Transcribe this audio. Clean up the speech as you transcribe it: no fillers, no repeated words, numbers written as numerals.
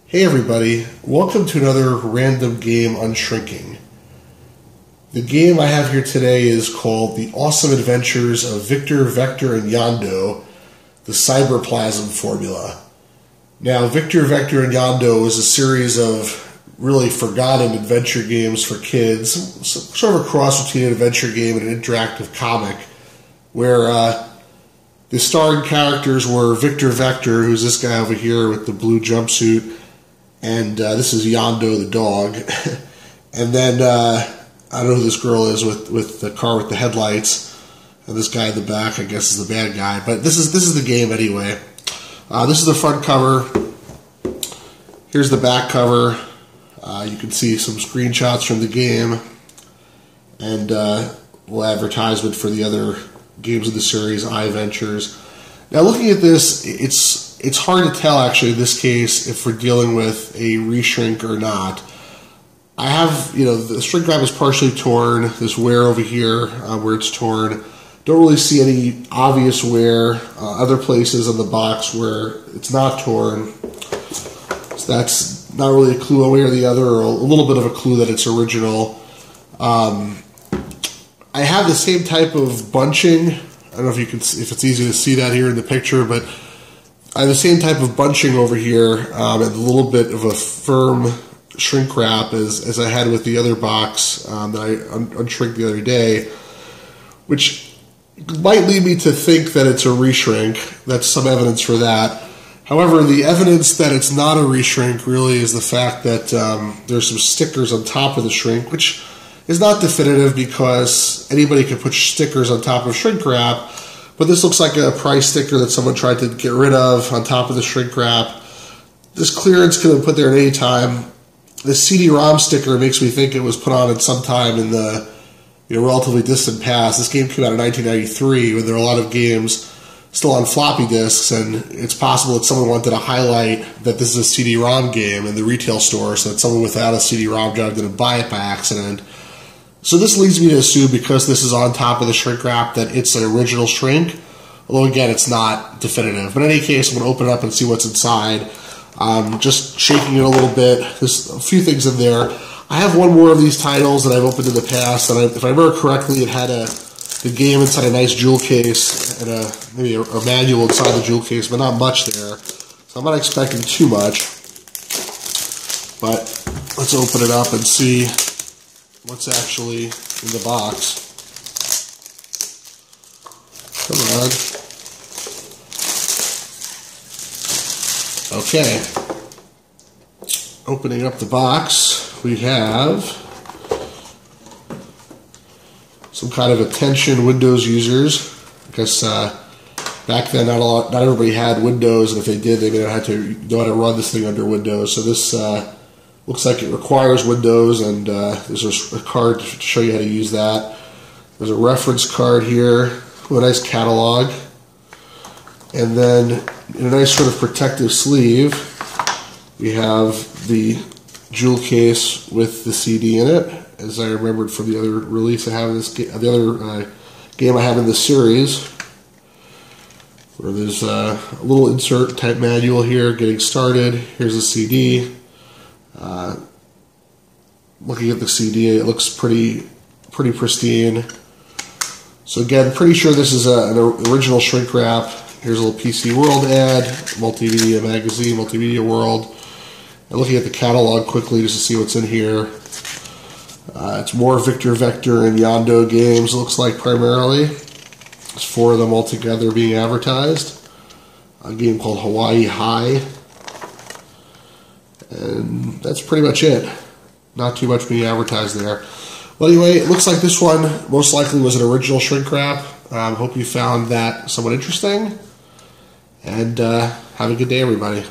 Hey everybody, welcome to another random game unshrinking. The game I have here today is called The Awesome Adventures of Victor, Vector, and Yondo, the Cyberplasm formula. Now, Victor, Vector, and Yondo is a series of really forgotten adventure games for kids, sort of a cross between an adventure game and an interactive comic, where the starring characters were Victor Vector, who's this guy over here with the blue jumpsuit, and this is Yondo the dog. And then I don't know who this girl is with the car with the headlights, and this guy in the back I guess is the bad guy, but this is the game anyway. This is the front cover. Here's the back cover. You can see some screenshots from the game and a little advertisement for the other games of the series, iVentures. Now, looking at this, it's hard to tell, actually, in this case, if we're dealing with a reshrink or not. I have, the shrink wrap is partially torn. This wear over here, where it's torn. Don't really see any obvious wear. Other places on the box where it's not torn. So that's not really a clue one way or the other, or a little bit of a clue that it's original. I have the same type of bunching. I don't know if it's easy to see that here in the picture, but I have the same type of bunching over here, and a little bit of a firm shrink wrap as I had with the other box that I unshrinked the other day, which might lead me to think that it's a reshrink. That's some evidence for that. However, the evidence that it's not a reshrink really is the fact that there's some stickers on top of the shrink, which is not definitive because anybody can put stickers on top of shrink wrap, but this looks like a price sticker that someone tried to get rid of on top of the shrink wrap. This clearance could have been put there at any time. This CD-ROM sticker makes me think it was put on at some time in the relatively distant past. This game came out in 1993 when there were a lot of games still on floppy disks, and it's possible that someone wanted to highlight that this is a CD-ROM game in the retail store so that someone without a CD-ROM drive didn't buy it by accident. So this leads me to assume, because this is on top of the shrink wrap, that it's an original shrink, although again it's not definitive. But in any case, I'm going to open it up and see what's inside. Just shaking it a little bit. There's a few things in there. I have one more of these titles that I've opened in the past, and if I remember correctly, it had the game inside a nice jewel case and maybe a manual inside the jewel case, but not much there. So I'm not expecting too much. But let's open it up and see what's actually in the box. Come on. Okay. Opening up the box, we have some kind of attention Windows users. I guess back then not everybody had Windows, and if they did, they may have had to know how to run this thing under Windows. So this looks like it requires Windows, and there's a card to show you how to use that. There's a reference card here with a nice catalog. And then in a nice sort of protective sleeve, we have the jewel case with the CD in it, as I remembered from the other release I have in this game, the other game I have in this series, where there's a little insert type manual here, getting started. Here's the CD. Looking at the CD, it looks pretty pristine. So again, pretty sure this is an original shrink wrap. Here's a little PC World ad, Multimedia Magazine, Multimedia World. And looking at the catalog quickly just to see what's in here. It's more Victor, Vector, and Yondo games, it looks like, primarily. There's 4 of them all together being advertised. A game called Hawaii High. And that's pretty much it. Not too much being advertised there. Well, anyway, it looks like this one most likely was an original shrink wrap. Hope you found that somewhat interesting. And have a good day, everybody.